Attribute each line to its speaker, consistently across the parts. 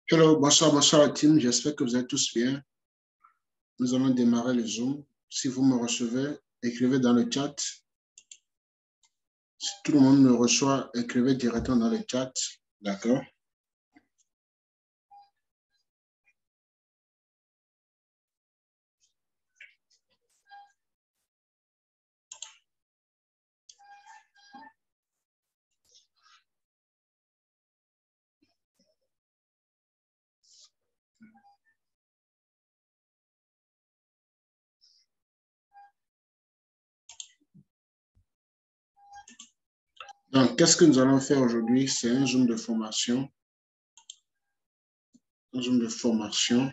Speaker 1: Hello, bonsoir, bonsoir team. J'espère que vous êtes tous bien. Nous allons démarrer le Zoom. Si vous me recevez, écrivez dans le chat. Si tout le monde me reçoit, écrivez directement dans le chat. D'accord? Donc, qu'est-ce que nous allons faire aujourd'hui? C'est un Zoom de formation. Un Zoom de formation.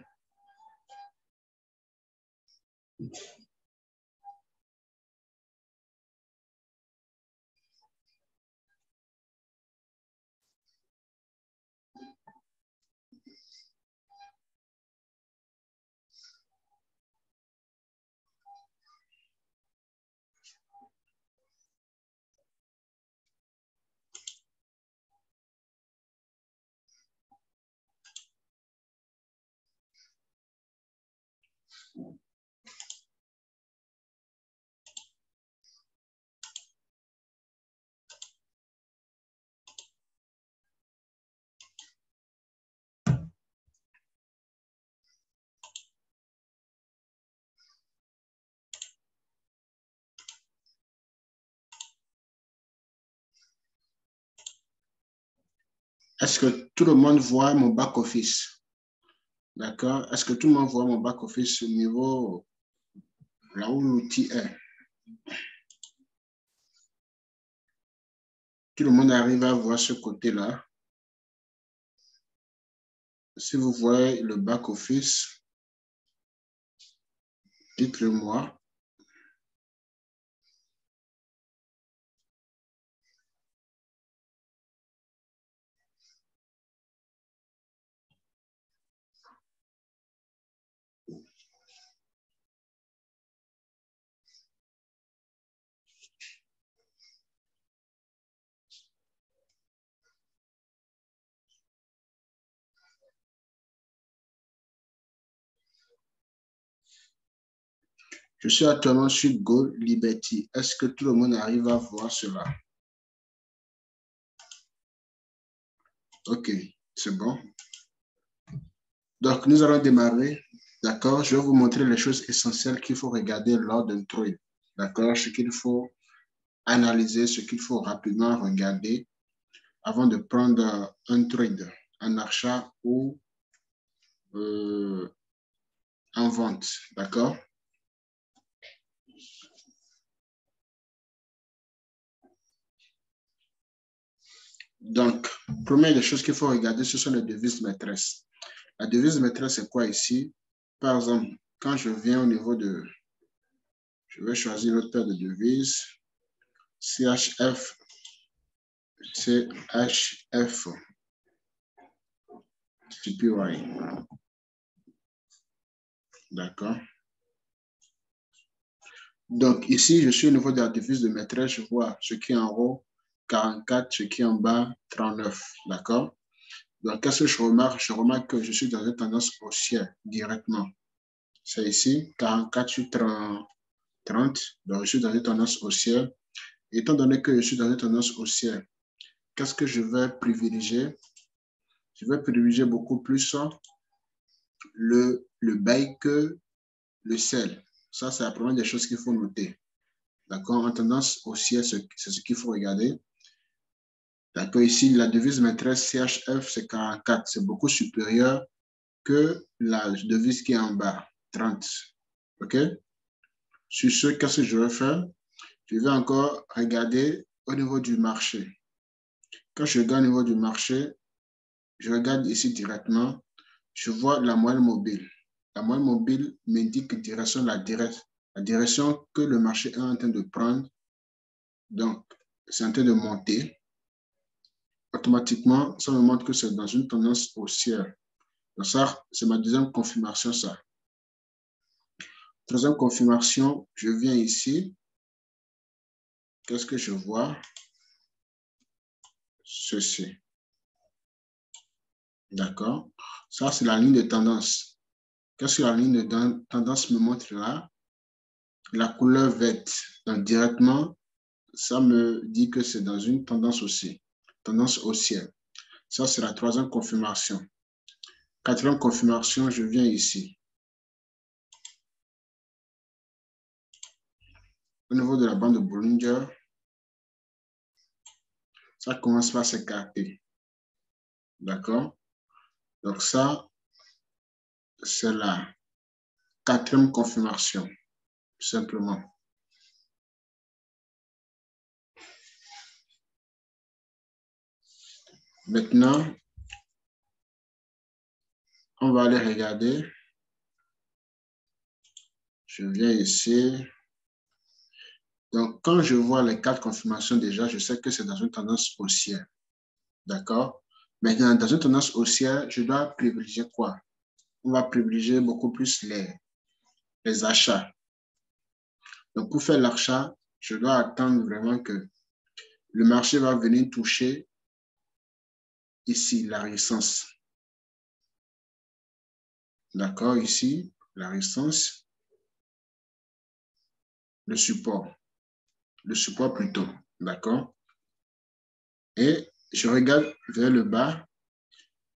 Speaker 1: Est-ce que tout le monde voit mon back-office? D'accord? Est-ce que tout le monde voit mon back-office au niveau là où l'outil est? Tout le monde arrive à voir ce côté-là. Si vous voyez le back-office, dites-le moi. Je suis actuellement sur Go Liberty. Est-ce que tout le monde arrive à voir cela? OK, c'est bon. Donc, nous allons démarrer. D'accord? Je vais vous montrer les choses essentielles qu'il faut regarder lors d'un trade. D'accord? Ce qu'il faut analyser, ce qu'il faut rapidement regarder avant de prendre un trade en achat ou en vente. D'accord? Donc, première des choses qu'il faut regarder, ce sont les devises maîtresses. La devise maîtresse, c'est quoi ici? Par exemple, quand je viens au niveau de... Je vais choisir une autre paire de devises. CHF. CHF. CPY. D'accord. Donc, ici, je suis au niveau de la devise de maîtresse. Je vois ce qui est en haut, 44, ce qui est en bas, 39. D'accord? Donc, qu'est-ce que je remarque? Je remarque que je suis dans une tendance haussière directement. C'est ici, 44 sur 30. Donc, je suis dans une tendance haussière. Étant donné que je suis dans une tendance haussière, qu'est-ce que je vais privilégier? Je vais privilégier beaucoup plus le buy que le sell. Ça, c'est la première des choses qu'il faut noter. D'accord? En tendance haussière, c'est ce qu'il faut regarder. D'accord? Ici, la devise maîtresse CHF, c'est 44. C'est beaucoup supérieur que la devise qui est en bas, 30. OK? Sur ce, qu'est-ce que je vais faire? Je vais encore regarder au niveau du marché. Quand je regarde au niveau du marché, je regarde ici directement, je vois la moyenne mobile. La moyenne mobile m'indique la direction que le marché est en train de prendre. Donc, c'est en train de monter. Automatiquement, ça me montre que c'est dans une tendance haussière. Donc ça, c'est ma deuxième confirmation, ça. Troisième confirmation, je viens ici. Qu'est-ce que je vois? Ceci. D'accord? Ça, c'est la ligne de tendance. Qu'est-ce que la ligne de tendance me montre là? La couleur verte. Donc, directement, ça me dit que c'est dans une tendance aussi. Tendance haussière. Ça, c'est la troisième confirmation. Quatrième confirmation, je viens ici. Au niveau de la bande de Bollinger, ça commence par s'écarter. D'accord? Donc ça, c'est la quatrième confirmation, tout simplement. Maintenant, on va aller regarder. Je viens ici. Donc, quand je vois les quatre confirmations déjà, je sais que c'est dans une tendance haussière. D'accord? Maintenant, dans une tendance haussière, je dois privilégier quoi? On va privilégier beaucoup plus les achats. Donc, pour faire l'achat, je dois attendre vraiment que le marché va venir toucher ici la résistance. D'accord? Ici, la résistance, le support plutôt. D'accord? Et je regarde vers le bas,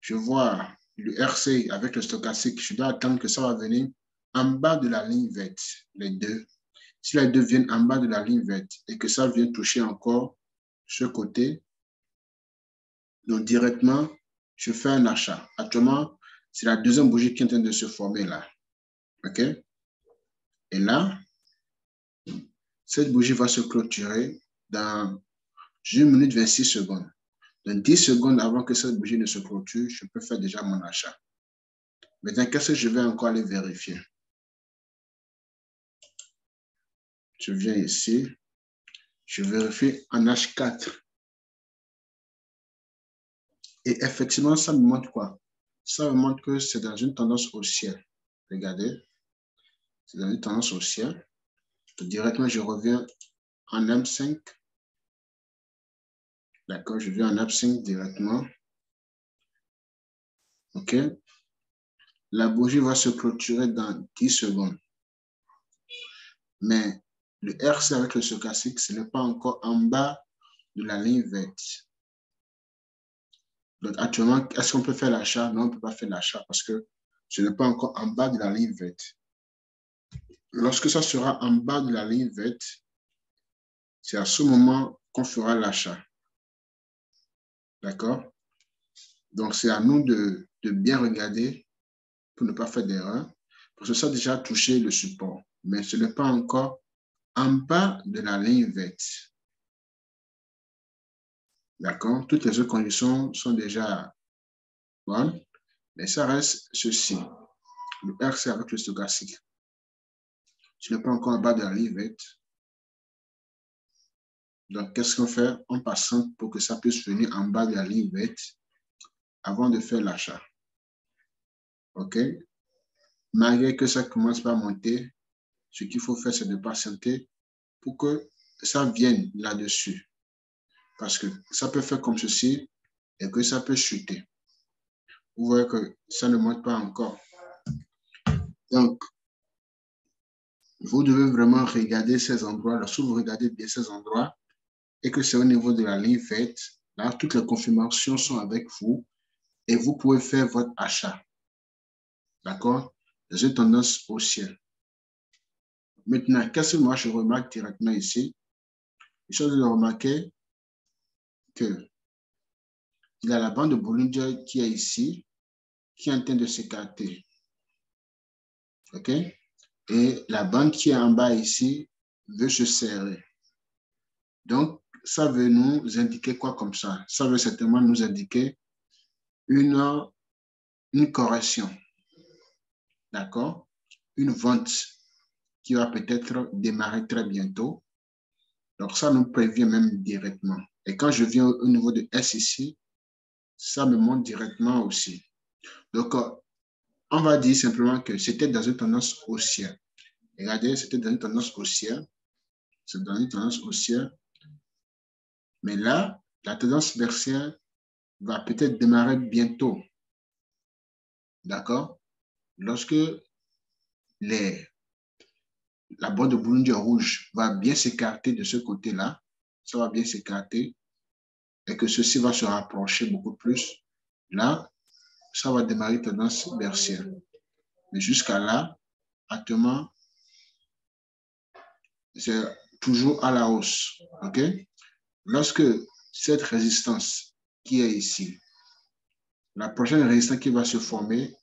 Speaker 1: je vois le RC avec le stochastique. Je dois attendre que ça va venir en bas de la ligne verte, les deux. Si les deux viennent en bas de la ligne verte et que ça vient toucher encore ce côté, donc directement, je fais un achat. Actuellement, c'est la deuxième bougie qui est en train de se former là. OK? Et là, cette bougie va se clôturer dans 1 minute 26 secondes. Dans 10 secondes avant que cette bougie ne se clôture, je peux faire déjà mon achat. Maintenant, qu'est-ce que je vais encore aller vérifier? Je viens ici, je vérifie en H4. Et effectivement, ça me montre quoi? Ça me montre que c'est dans une tendance haussière. Regardez, c'est dans une tendance haussière. Directement, je reviens en M5. D'accord, je viens en M5 directement. OK. La bougie va se clôturer dans 10 secondes. Mais le RC avec le stochastique, ce n'est pas encore en bas de la ligne verte. Donc, actuellement, est-ce qu'on peut faire l'achat? Non, on ne peut pas faire l'achat parce que ce n'est pas encore en bas de la ligne verte. Lorsque ça sera en bas de la ligne verte, c'est à ce moment qu'on fera l'achat. D'accord? Donc, c'est à nous de bien regarder pour ne pas faire d'erreur. Parce que ça a déjà touché le support, mais ce n'est pas encore en bas de la ligne verte. D'accord? Toutes les autres conditions sont déjà bonnes, mais ça reste ceci. Le RC avec le stochastique. Ce n'est pas encore en bas de la ligne verte. Donc, qu'est-ce qu'on fait? On patiente pour que ça puisse venir en bas de la ligne verte avant de faire l'achat. OK? Malgré que ça commence par monter, ce qu'il faut faire, c'est de patienter pour que ça vienne là-dessus. Parce que ça peut faire comme ceci et que ça peut chuter. Vous voyez que ça ne monte pas encore. Donc, vous devez vraiment regarder ces endroits. Lorsque vous regardez bien ces endroits et que c'est au niveau de la ligne verte, là, toutes les confirmations sont avec vous et vous pouvez faire votre achat. D'accord? Dans une tendance haussière. Maintenant, qu'est-ce que moi je remarque directement ici? Je suis de remarquer que il y a la bande de Bollinger qui est ici, qui est en train de s'écarter. OK? Et la bande qui est en bas ici veut se serrer. Donc, ça veut nous indiquer quoi comme ça? Ça veut certainement nous indiquer une correction, d'accord? Une vente qui va peut-être démarrer très bientôt. Donc, ça nous prévient même directement. Et quand je viens au niveau de S ici, ça me montre directement aussi. Donc, on va dire simplement que c'était dans une tendance haussière. Regardez, c'était dans une tendance haussière. C'est dans une tendance haussière. Mais là, la tendance baissière va peut-être démarrer bientôt. D'accord? Lorsque la bande de Bollinger rouge va bien s'écarter de ce côté-là, ça va bien s'écarter et que ceci va se rapprocher beaucoup plus. Là, ça va démarrer tendance baissière. Mais jusqu'à là, actuellement, c'est toujours à la hausse. OK? Lorsque cette résistance qui est ici, la prochaine résistance qui va se former,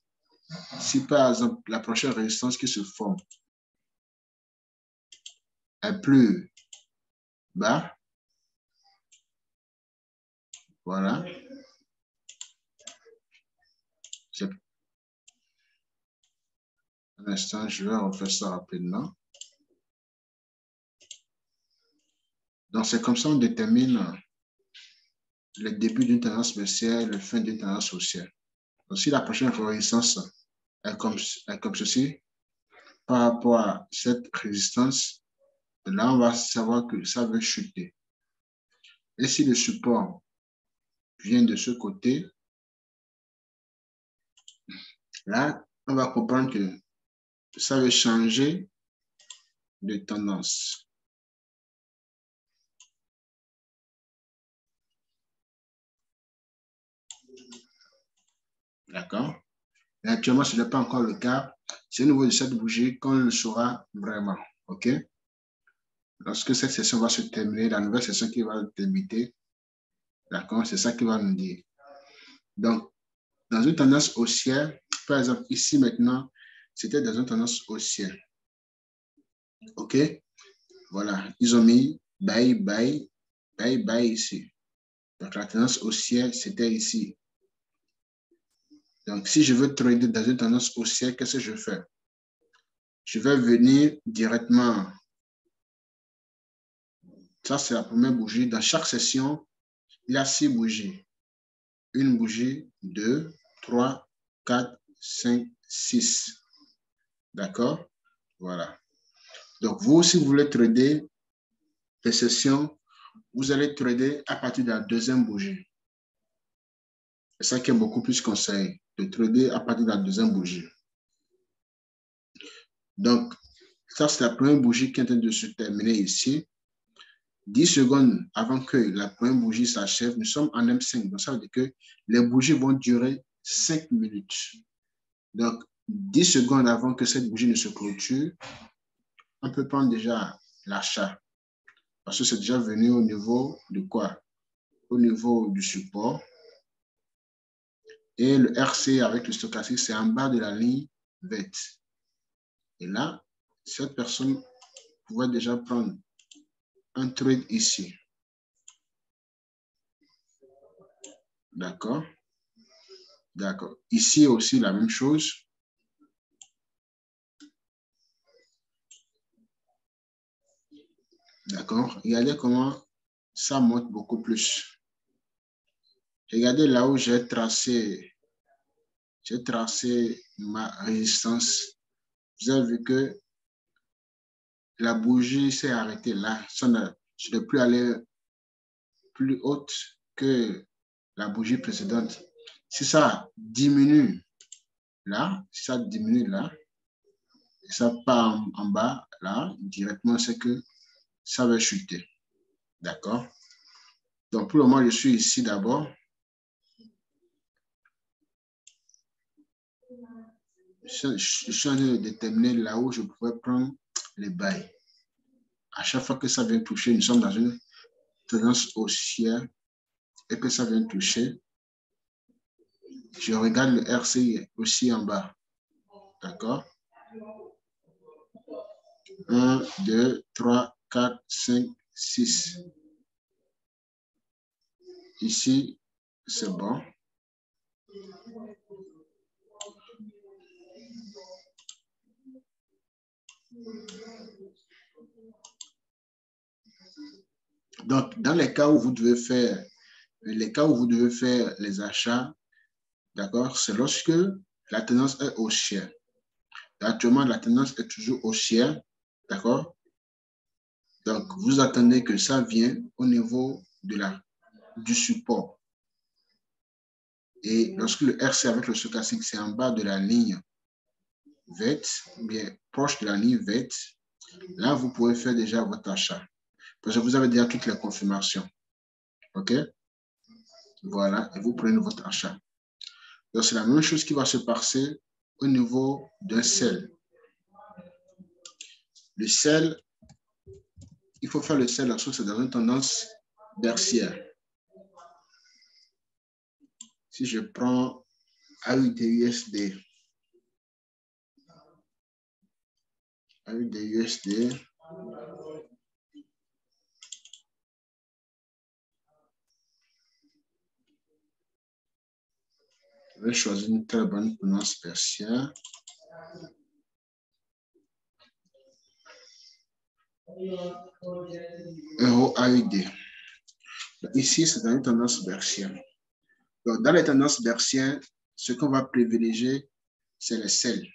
Speaker 1: si par exemple la prochaine résistance qui se forme est plus bas, voilà, un instant, je vais refaire ça rapidement. Donc, c'est comme ça qu'on détermine le début d'une tendance baissière et le fin d'une tendance haussière. Donc, si la prochaine résistance est comme ceci, par rapport à cette résistance, là, on va savoir que ça veut chuter. Et si le support vient de ce côté, là, on va comprendre que ça veut changer de tendance. D'accord? Et actuellement, ce n'est pas encore le cas. C'est au niveau de cette bougie qu'on le saura vraiment. OK? Lorsque cette session va se terminer, la nouvelle session qui va débuter, d'accord, c'est ça qui va nous dire. Donc, dans une tendance haussière, par exemple, ici maintenant, c'était dans une tendance haussière. OK? Voilà, ils ont mis buy, buy, buy, buy ici. Donc, la tendance haussière, c'était ici. Donc, si je veux trader dans une tendance haussière, qu'est-ce que je fais? Je vais venir directement. Ça, c'est la première bougie. Dans chaque session, il y a 6 bougies. Une bougie, 2, 3, 4, 5, 6. D'accord? Voilà. Donc, vous, si vous voulez trader les sessions, vous allez trader à partir de la deuxième bougie. C'est ça qui est beaucoup plus conseillé, de trader à partir de la deuxième bougie. Donc, ça, c'est la première bougie qui est en train de se terminer ici. 10 secondes avant que la première bougie s'achève, nous sommes en M5. Donc, ça veut dire que les bougies vont durer 5 minutes. Donc, 10 secondes avant que cette bougie ne se clôture, on peut prendre déjà l'achat. Parce que c'est déjà venu au niveau de quoi? Au niveau du support. Et le RC avec le stochastique, c'est en bas de la ligne verte. Et là, cette personne pouvait déjà prendre un trade ici. D'accord? D'accord. Ici aussi, la même chose. D'accord? Regardez comment ça monte beaucoup plus. Regardez là où j'ai tracé ma résistance. Vous avez vu que la bougie s'est arrêtée là. Je ne peux plus aller plus haute que la bougie précédente. Si ça diminue là, si ça diminue là, et ça part en bas là, directement, c'est que ça va chuter. D'accord? Donc, pour le moment, je suis ici d'abord. Je suis en train de déterminer là où je pourrais prendre les bails. À chaque fois que ça vient toucher, nous sommes dans une tendance haussière et que ça vient toucher, je regarde le RCI aussi en bas. D'accord? 1, 2, 3, 4, 5, 6. ici, c'est bon. Donc, dans les cas où vous devez faire les achats, d'accord, c'est lorsque la tendance est haussière. Actuellement, la tendance est toujours haussière, d'accord? Donc, vous attendez que ça vienne au niveau du support. Et lorsque le RC avec le stochastique, c'est en bas de la ligne verte, bien proche de la ligne verte, là, vous pouvez faire déjà votre achat. Parce que vous avez déjà toutes les confirmations. OK? Voilà, et vous prenez votre achat. Donc, c'est la même chose qui va se passer au niveau d'un sel. Le sel, il faut faire le sel lorsque c'est dans une tendance baissière. Si je prends AUDUSD, je vais choisir une très bonne tendance baissière. Euro AUD. Ici, c'est dans une tendance baissière. Donc, dans les tendances baissières, ce qu'on va privilégier, c'est le sel.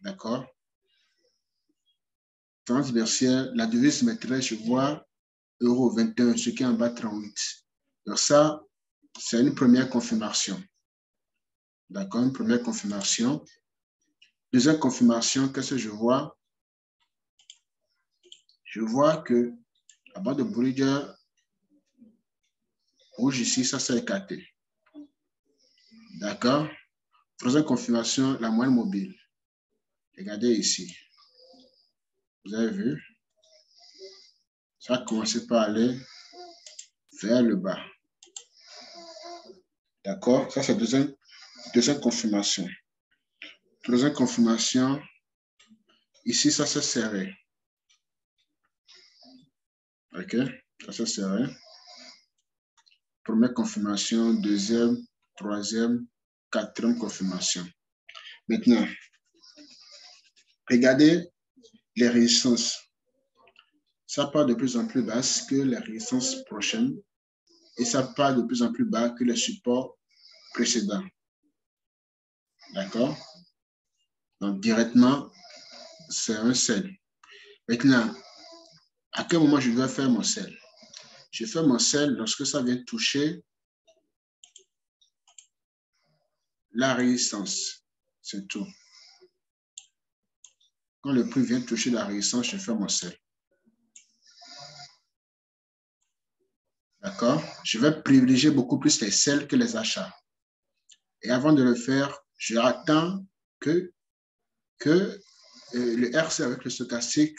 Speaker 1: D'accord? Tendance baissière, la devise maîtresse, je vois euro 21, ce qui est en bas 38. Donc, ça, c'est une première confirmation. D'accord? Une première confirmation. Deuxième confirmation, qu'est-ce que je vois? Je vois que la bande de Bollinger rouge ici, ça s'est écarté. D'accord? Troisième confirmation, la moyenne mobile. Regardez ici. Vous avez vu? Ça a commencé par aller vers le bas. D'accord? Ça, c'est deuxième confirmation. Troisième confirmation, ici, ça s'est serré. OK? Ça s'est serré. Première confirmation, deuxième, troisième, quatrième confirmation. Maintenant, regardez les résistances. Ça part de plus en plus basse que les résistances prochaines et ça part de plus en plus bas que les supports précédents. D'accord? Donc, directement, c'est un sel. Maintenant, à quel moment je dois faire mon sel? Je fais mon sel lorsque ça vient toucher la résistance. C'est tout. Quand le prix vient toucher la résistance, je fais mon sel. D'accord? Je vais privilégier beaucoup plus les sels que les achats. Et avant de le faire, je attends que le RC avec le stochastique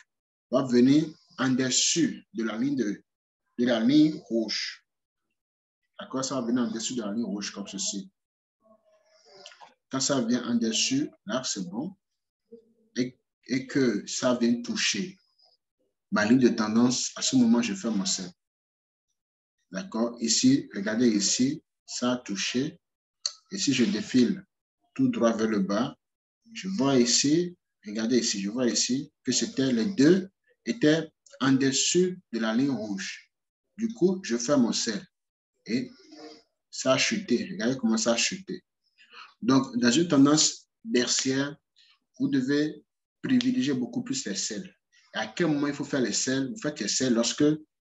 Speaker 1: va venir en dessus de la ligne rouge. D'accord? Ça va venir en dessus de la ligne rouge comme ceci. Quand ça vient en dessus, là, c'est bon. Et que ça vient toucher ma ligne de tendance, à ce moment, je fais mon sel. D'accord? Ici, regardez ici, ça a touché. Et si je défile tout droit vers le bas, je vois ici, regardez ici, je vois ici que les deux étaient en dessus de la ligne rouge. Du coup, je fais mon sel. Et ça a chuté. Regardez comment ça a chuté. Donc, dans une tendance baissière, vous devez privilégier beaucoup plus les sels. Et à quel moment il faut faire les sels? Vous faites les sels lorsque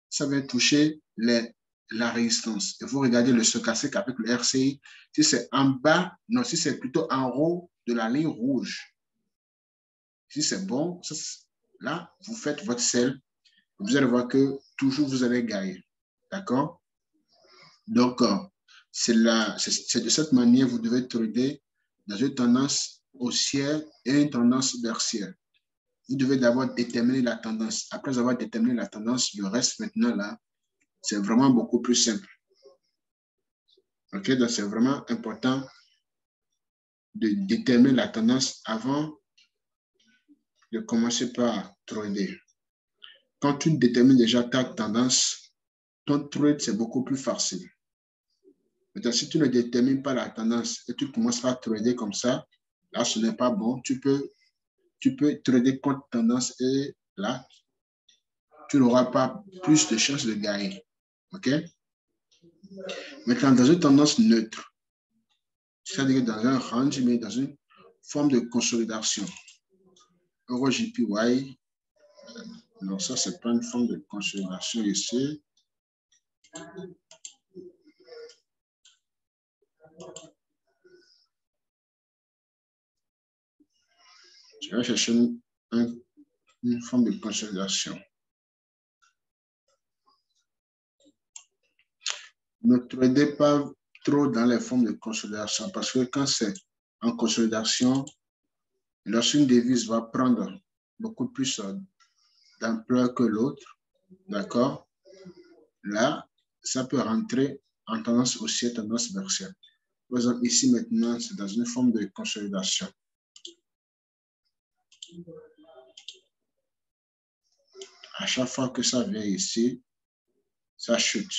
Speaker 1: ça vient toucher la résistance. Et vous regardez le stochastique avec le RCI. Si c'est en bas, non, si c'est plutôt en haut de la ligne rouge. Si c'est bon, là, vous faites votre sel. Vous allez voir que toujours vous allez gagner. D'accord? Donc, c'est de cette manière que vous devez trader dans une tendance haussière et une tendance baissière. Vous devez d'abord déterminer la tendance. Après avoir déterminé la tendance, le reste maintenant là, c'est vraiment beaucoup plus simple. OK? Donc, c'est vraiment important de déterminer la tendance avant de commencer par trader. Quand tu détermines déjà ta tendance, ton trade, c'est beaucoup plus facile. Maintenant, si tu ne détermines pas la tendance et tu commences à trader comme ça, là, ce n'est pas bon. Tu peux trader contre tendance et là, tu n'auras pas plus de chances de gagner. OK? Maintenant, dans une tendance neutre, c'est-à-dire dans un range, mais dans une forme de consolidation. Euro JPY, non, ça, c'est pas une forme de consolidation ici. Je vais chercher une forme de consolidation. Ne tradez pas trop dans les formes de consolidation parce que quand c'est en consolidation, lorsqu'une devise va prendre beaucoup plus d'ampleur que l'autre, d'accord, là, ça peut rentrer en tendance haussière, tendance baissière. Par exemple, ici maintenant, c'est dans une forme de consolidation. À chaque fois que ça vient ici, ça chute.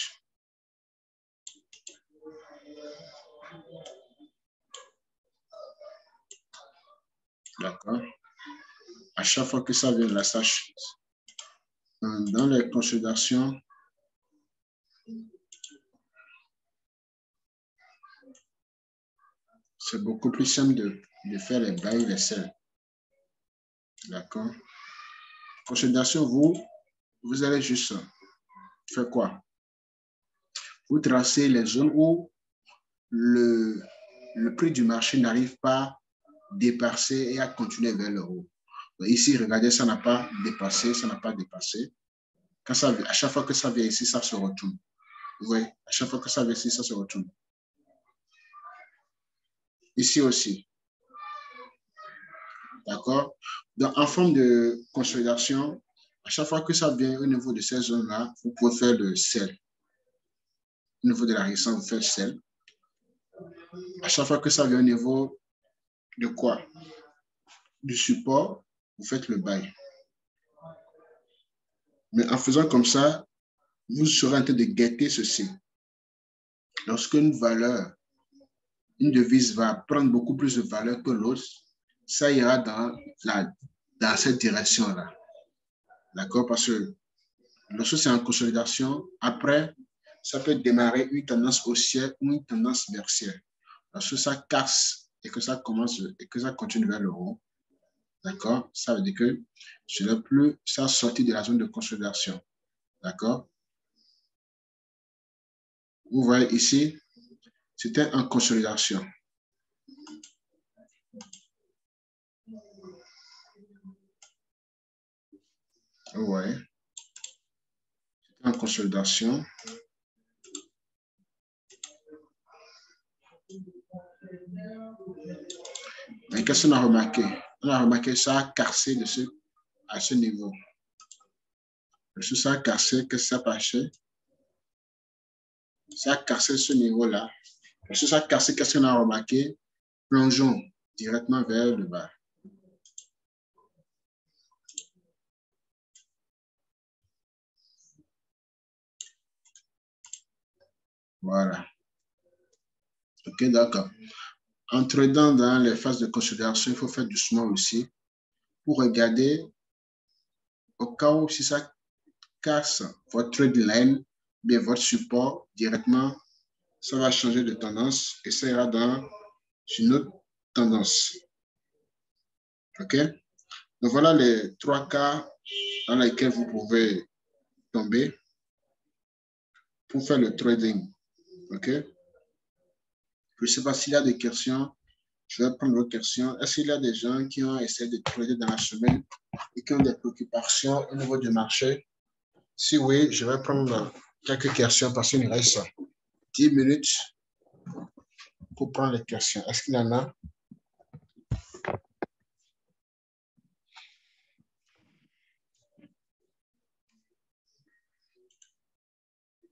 Speaker 1: D'accord? À chaque fois que ça vient là, ça chute. Dans les consolidations, c'est beaucoup plus simple de faire les buy et les sell. D'accord? Consolidation, vous allez juste faire quoi? Vous tracez les zones où le prix du marché n'arrive pas à dépasser et à continuer vers le haut. Donc ici, regardez, ça n'a pas dépassé, ça n'a pas dépassé. Quand ça, à chaque fois que ça vient ici, ça se retourne. Vous voyez, à chaque fois que ça vient ici, ça se retourne. Ici aussi. D'accord? Donc, en forme de consolidation, à chaque fois que ça vient au niveau de ces zones-là, vous pouvez faire le sell. Au niveau de la résistance, vous faites sell. À chaque fois que ça vient au niveau de quoi? Du support, vous faites le buy. Mais en faisant comme ça, vous serez en train de guetter ceci. Lorsque une valeur, une devise va prendre beaucoup plus de valeur que l'autre, ça ira dans cette direction-là. D'accord? Parce que lorsque c'est en consolidation, après, ça peut démarrer une tendance haussière ou une tendance baissière. Lorsque ça casse et que ça commence et que ça continue vers le haut, d'accord? Ça veut dire que ce n'est plus ça sorti de la zone de consolidation. D'accord? Vous voyez ici, c'était en consolidation. Vous voyez? C'était en consolidation. Mais qu'est-ce qu'on a remarqué? On a remarqué que ça a cassé à ce niveau. Lorsque ça a cassé, qu'est-ce qui s'est passé? Ça a cassé ce niveau-là. Lorsque ça a cassé, qu'est-ce qu'on a remarqué? Plongeons directement vers le bas. Voilà. OK, d'accord. En tradant dans les phases de consolidation, il faut faire doucement aussi pour regarder au cas où si ça casse votre trade line, bien votre support directement, ça va changer de tendance et ça ira dans une autre tendance. OK? Donc voilà les 3 cas dans lesquels vous pouvez tomber pour faire le trading. OK? Je ne sais pas s'il y a des questions. Je vais prendre vos questions. Est-ce qu'il y a des gens qui ont essayé de trader dans la semaine et qui ont des préoccupations au niveau du marché? Si oui, je vais prendre quelques questions parce qu'il me reste 10 minutes pour prendre les questions. Est-ce qu'il y en a?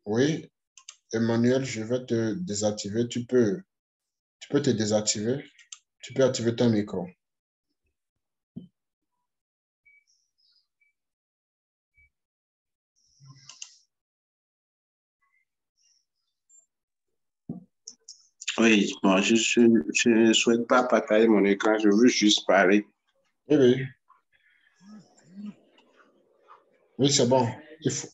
Speaker 1: Oui, Emmanuel, je vais te désactiver. Tu peux te désactiver. Tu peux activer ton micro.
Speaker 2: Oui, bon, je ne souhaite pas partager mon écran, je veux juste parler.
Speaker 1: Oui, oui, oui, c'est bon. Il faut...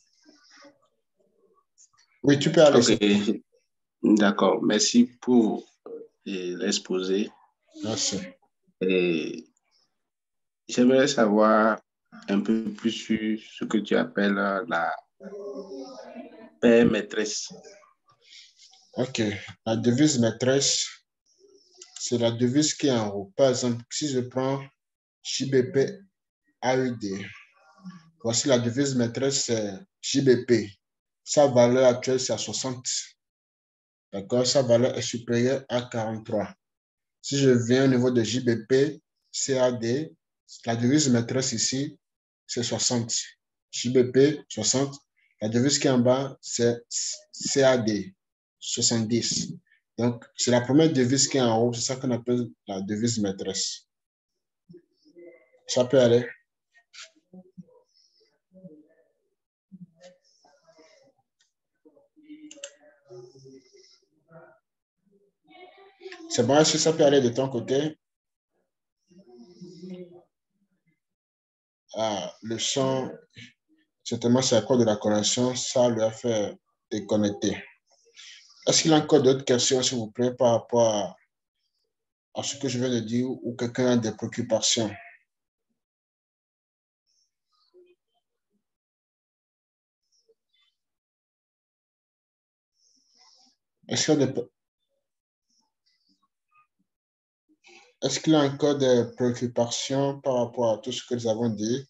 Speaker 1: Oui, tu peux aller.
Speaker 2: Ok, d'accord. Merci pour l'exposé.
Speaker 1: Merci.
Speaker 2: Et j'aimerais savoir un peu plus sur ce que tu appelles la paix maîtresse.
Speaker 1: OK. La devise maîtresse, c'est la devise qui est en haut. Par exemple, si je prends JBP AUD, voici la devise maîtresse, c'est JBP. Sa valeur actuelle, c'est à 60. D'accord? Sa valeur est supérieure à 43. Si je viens au niveau de JBP, CAD, la devise maîtresse ici, c'est 60. JBP, 60. La devise qui est en bas, c'est CAD, 70. Donc, c'est la première devise qui est en haut. C'est ça qu'on appelle la devise maîtresse. Ça peut aller. C'est bon, est-ce que ça peut aller de ton côté? Ah, le son, certainement, c'est à cause de la connexion. Ça lui a fait déconnecter. Est-ce qu'il y a encore d'autres questions, s'il vous plaît, par rapport à ce que je viens de dire ou quelqu'un a des préoccupations? Est-ce qu'il y a est-ce qu'il y a encore des préoccupations par rapport à tout ce que nous avons dit?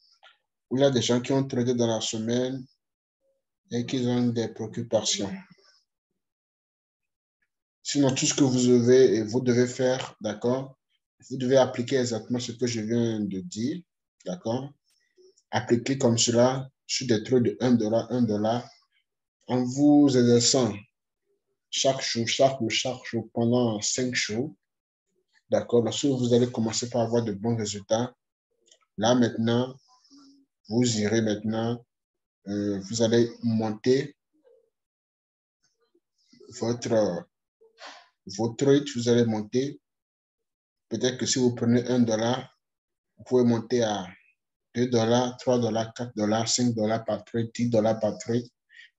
Speaker 1: Ou il y a des gens qui ont traité dans la semaine et qui ont des préoccupations? Sinon, tout ce que vous avez et vous devez faire, d'accord? Vous devez appliquer exactement ce que je viens de dire, d'accord? Appliquer comme cela sur des trucs de $1, en vous exerçant chaque jour, pendant 5 jours, d'accord? Lorsque vous allez commencer par avoir de bons résultats, là maintenant, vous irez maintenant, vous allez monter votre, votre trade, vous allez monter. Peut-être que si vous prenez $1, vous pouvez monter à $2, $3, $4, $5 par trade, $10 par trade,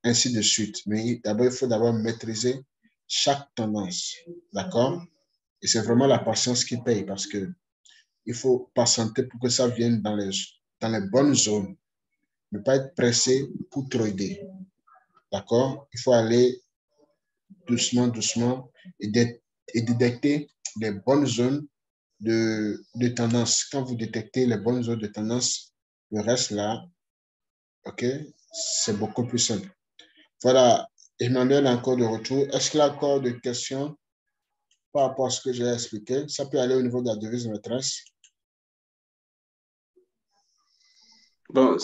Speaker 1: ainsi de suite. Mais d'abord, il faut d'abord maîtriser chaque tendance. D'accord? Et c'est vraiment la patience qui paye parce que il faut patienter pour que ça vienne dans les bonnes zones. Ne pas être pressé pour trader. D'accord? Il faut aller doucement, doucement et détecter les bonnes zones de tendance. Quand vous détectez les bonnes zones de tendance, le reste là, OK, c'est beaucoup plus simple. Voilà, Emmanuel est encore de retour. Est-ce qu'il y a encore des questions par rapport à ce que j'ai expliqué? Ça peut aller au niveau de la devise maîtresse.
Speaker 2: Bon,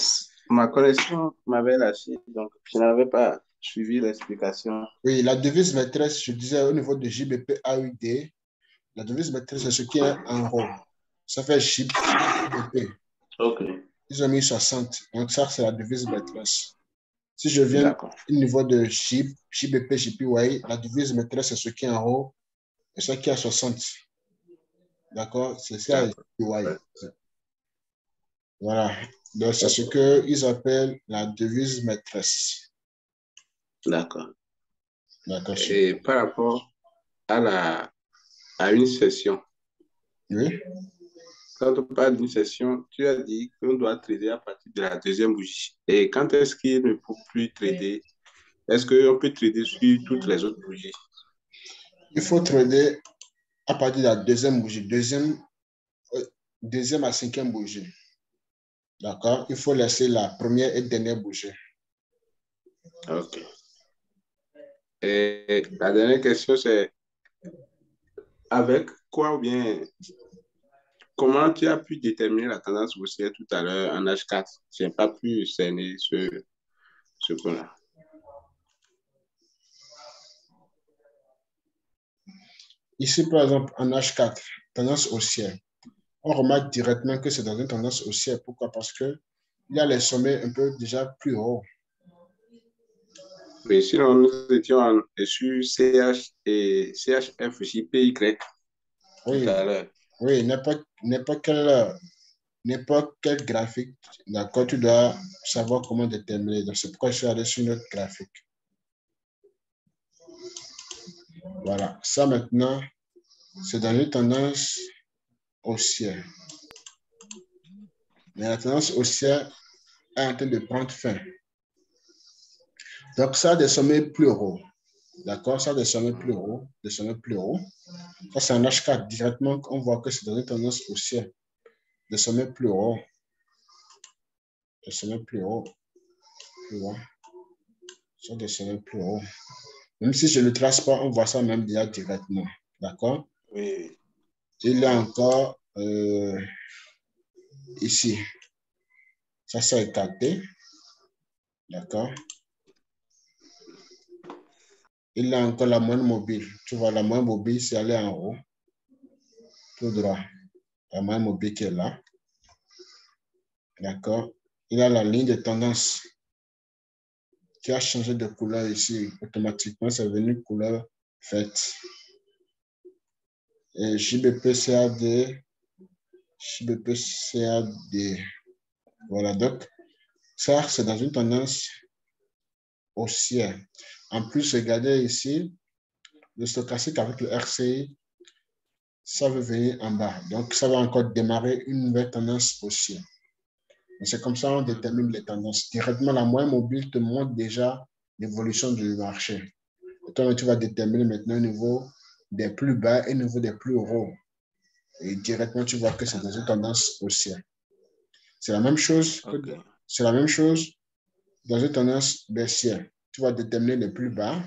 Speaker 2: ma connexion m'avait lâché, donc je n'avais pas suivi l'explication.
Speaker 1: Oui, la devise maîtresse, je disais au niveau de JBP AUD, la devise maîtresse, c'est ce qui est en haut. Ça fait JBP.
Speaker 2: Ok,
Speaker 1: Ils ont mis 60. Donc ça, c'est la devise maîtresse. Si je viens
Speaker 2: d'accord,
Speaker 1: au niveau de JBP, JPY, la devise maîtresse, c'est ce qui est en haut et ce qui est à 60. D'accord? C'est ça,
Speaker 2: d'accord,
Speaker 1: JPY.
Speaker 2: ouais,
Speaker 1: Voilà. Donc, c'est ce qu'ils appellent la devise maîtresse.
Speaker 2: d'accord.
Speaker 1: D'accord,
Speaker 2: Et
Speaker 1: super.
Speaker 2: par rapport à à une session,
Speaker 1: Oui.
Speaker 2: quand on parle d'une session, tu as dit qu'on doit trader à partir de la deuxième bougie. Et quand est-ce qu'il ne faut plus trader? Est-ce qu'on peut trader sur toutes les autres bougies?
Speaker 1: Il faut trader à partir de la deuxième bougie, deuxième à cinquième bougie. D'accord? Il faut laisser la première et dernière bougie.
Speaker 2: Ok. Et la dernière question, c'est avec quoi ou bien comment tu as pu déterminer la tendance haussière tout à l'heure en H4? Je n'ai pas pu cerner ce point-là.
Speaker 1: Ici, par exemple, en H4, tendance haussière. On remarque directement que c'est dans une tendance haussière. Pourquoi? Parce que il y a les sommets un peu déjà plus hauts.
Speaker 2: Oui, sinon, nous étions sur CH et CHF aussi, PY tout
Speaker 1: Oui,
Speaker 2: à l'heure.
Speaker 1: oui, n'importe quel graphique, d'accord, tu dois savoir comment déterminer. Donc, c'est pourquoi je suis allé sur notre graphique. Voilà, ça maintenant, c'est dans une tendance haussière. Mais la tendance haussière est en train de prendre fin. Donc, ça a des sommets plus hauts. D'accord? Ça a des sommets plus hauts. Des sommets plus hauts. Ça, c'est un H4. Directement, on voit que c'est dans une tendance haussière. Des sommets plus hauts. Des sommets plus hauts. Tu vois? Ça, des sommets plus hauts. Même si je ne le trace pas, on voit ça même déjà directement. D'accord?
Speaker 2: Oui.
Speaker 1: Il y a encore ici. Ça, c'est écarté. D'accord? Il y a encore la moyenne mobile. Tu vois, la moyenne mobile, c'est aller en haut. Tout droit. La moyenne mobile qui est là. D'accord? Il y a la ligne de tendance qui a changé de couleur ici. Automatiquement, c'est devenu couleur verte. Et JBP CAD. Voilà, donc ça, c'est dans une tendance haussière. En plus, regardez ici, le stochastique avec le RCI, ça veut venir en bas. Donc, ça va encore démarrer une nouvelle tendance haussière. C'est comme ça qu'on détermine les tendances. Directement, la moyenne mobile te montre déjà l'évolution du marché. Et toi, tu vas déterminer maintenant au niveau des plus bas et au niveau des plus hauts. Et directement, tu vois que c'est dans une tendance haussière. C'est la même chose
Speaker 2: OK.
Speaker 1: c'est la même chose dans une tendance baissière. Tu vas déterminer les plus bas.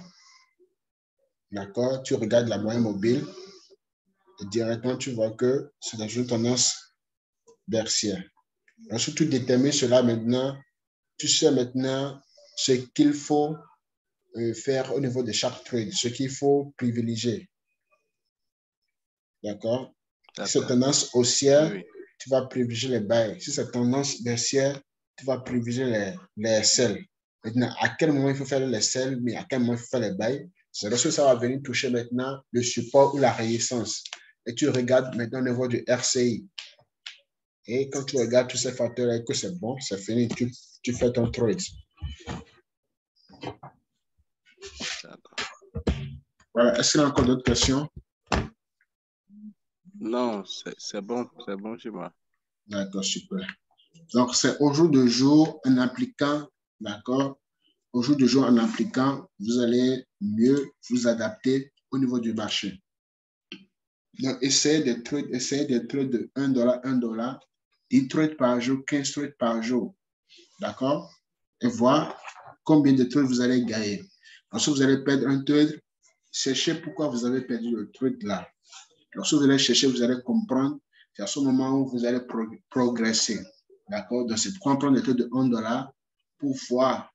Speaker 1: D'accord? Tu regardes la moyenne mobile et directement, tu vois que c'est dans une tendance baissière. Lorsque tu détermines cela maintenant, tu sais maintenant ce qu'il faut faire au niveau de chaque trade, ce qu'il faut privilégier. D'accord? Si c'est
Speaker 2: D'accord.
Speaker 1: tendance
Speaker 2: Oui,
Speaker 1: haussière,
Speaker 2: oui.
Speaker 1: tu vas privilégier les buy. Si c'est tendance baissière, tu vas privilégier les sell. Maintenant, à quel moment il faut faire les sell, mais à quel moment il faut faire les buy, c'est lorsque ça va venir toucher maintenant le support ou la résistance. Et tu regardes maintenant au niveau du RCI. Et quand tu regardes tous ces facteurs et que c'est bon, c'est fini, tu fais ton trade.
Speaker 2: D'accord.
Speaker 1: Voilà. Est-ce qu'il y a encore d'autres questions?
Speaker 2: Non, c'est bon chez moi.
Speaker 1: D'accord, super. Donc, c'est au jour de jour, en appliquant, d'accord, au jour de jour, en appliquant, vous allez mieux vous adapter au niveau du marché. Donc, essayez des trades de $1, 10 trades par jour, 15 trades par jour, d'accord? Et voir combien de trades vous allez gagner. Lorsque vous allez perdre un trade, cherchez pourquoi vous avez perdu le trade là. Lorsque vous allez chercher, vous allez comprendre. C'est à ce moment où vous allez progresser. D'accord? Donc, c'est pourquoi on prend des trades de $1 pour voir.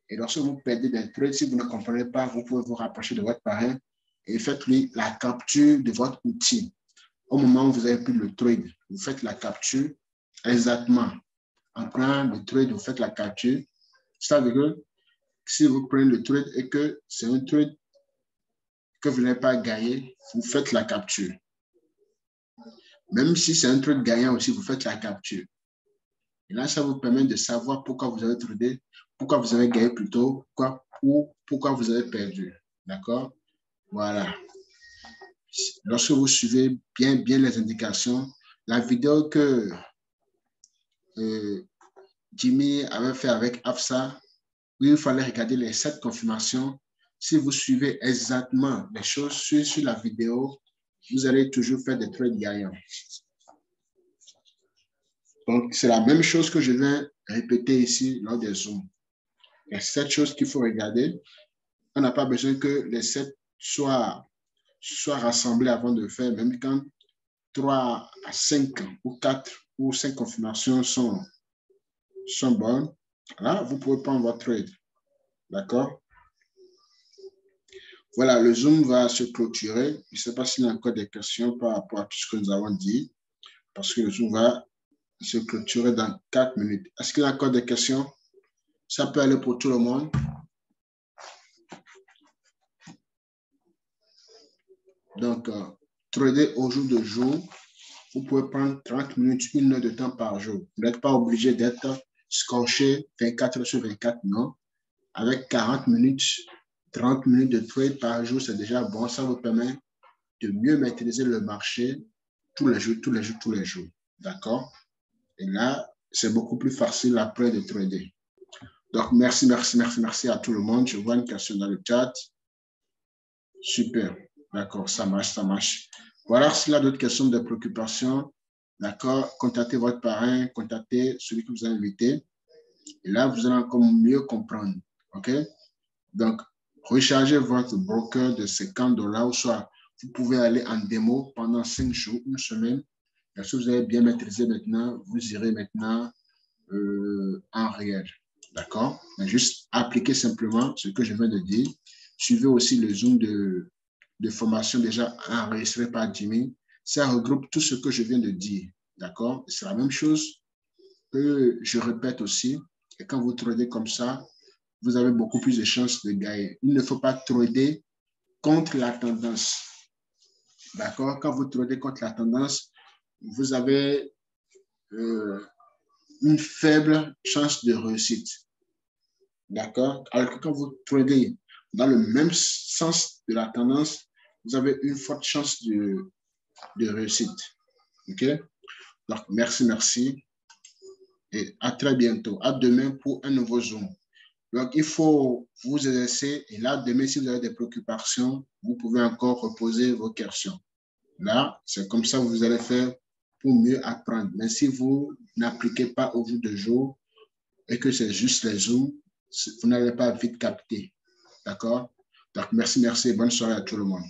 Speaker 1: Et lorsque vous perdez des trades, si vous ne comprenez pas, vous pouvez vous rapprocher de votre parrain et faites-lui la capture de votre outil. Au moment où vous avez pris le trade, vous faites la capture exactement. En prenant le trade, vous faites la capture. C'est-à-dire que si vous prenez le trade et que c'est un trade que vous n'avez pas gagné, vous faites la capture. Même si c'est un trade gagnant aussi, vous faites la capture. Et là, ça vous permet de savoir pourquoi vous avez tradé, pourquoi vous avez gagné plus tôt, ou pourquoi vous avez perdu. D'accord? Voilà. Lorsque vous suivez bien les indications, la vidéo que Jimmy avait fait avec Afsa, où il fallait regarder les 7 confirmations. Si vous suivez exactement les choses sur la vidéo, vous allez toujours faire des trades gagnants. Donc, c'est la même chose que je vais répéter ici lors des Zooms. Il y a 7 choses qu'il faut regarder. On n'a pas besoin que les 7 soient rassemblés avant de faire, même quand 3 à 5 ou 4 ou 5 confirmations sont bonnes. Là, vous pouvez prendre votre trade. D'accord? Voilà, le Zoom va se clôturer. Je ne sais pas s'il y a encore des questions par rapport à tout ce que nous avons dit, parce que le Zoom va se clôturer dans 4 minutes. Est-ce qu'il y a encore des questions? Ça peut aller pour tout le monde. Donc, trader au jour le jour, vous pouvez prendre 30 minutes, 1 heure de temps par jour. Vous n'êtes pas obligé d'être scotché 24 heures sur 24, non. Avec 40 minutes, 30 minutes de trade par jour, c'est déjà bon. Ça vous permet de mieux maîtriser le marché tous les jours, tous les jours, tous les jours. D'accord? Et là, c'est beaucoup plus facile après de trader. Donc, merci à tout le monde. Je vois une question dans le chat. Super. D'accord, ça marche. Voilà, s'il y a d'autres questions de préoccupation, d'accord, contactez votre parrain, contactez celui que vous avez invité. Et là, vous allez encore mieux comprendre. OK? Donc, rechargez votre broker de $50 ou soit vous pouvez aller en démo pendant 5 jours, 1 semaine. Et si vous avez bien maîtrisé maintenant, vous irez maintenant en réel. D'accord? Mais juste appliquez simplement ce que je viens de dire. Suivez aussi le Zoom de formation déjà enregistré par Jimmy. Ça regroupe tout ce que je viens de dire. D'accord? C'est la même chose que je répète aussi. Et quand vous tradez comme ça, vous avez beaucoup plus de chances de gagner. Il ne faut pas trader contre la tendance. D'accord? Quand vous tradez contre la tendance, vous avez une faible chance de réussite. D'accord? Alors que quand vous tradez dans le même sens de la tendance, vous avez une forte chance de réussite. OK? Donc, merci. Et à très bientôt. À demain pour un nouveau Zoom. Donc, il faut vous exercer. Et là, demain, si vous avez des préoccupations, vous pouvez encore reposer vos questions. Là, c'est comme ça que vous allez faire pour mieux apprendre. Mais si vous n'appliquez pas au jour de jour et que c'est juste les Zooms, vous n'allez pas vite capter. D'accord? Donc, merci. Bonne soirée à tout le monde.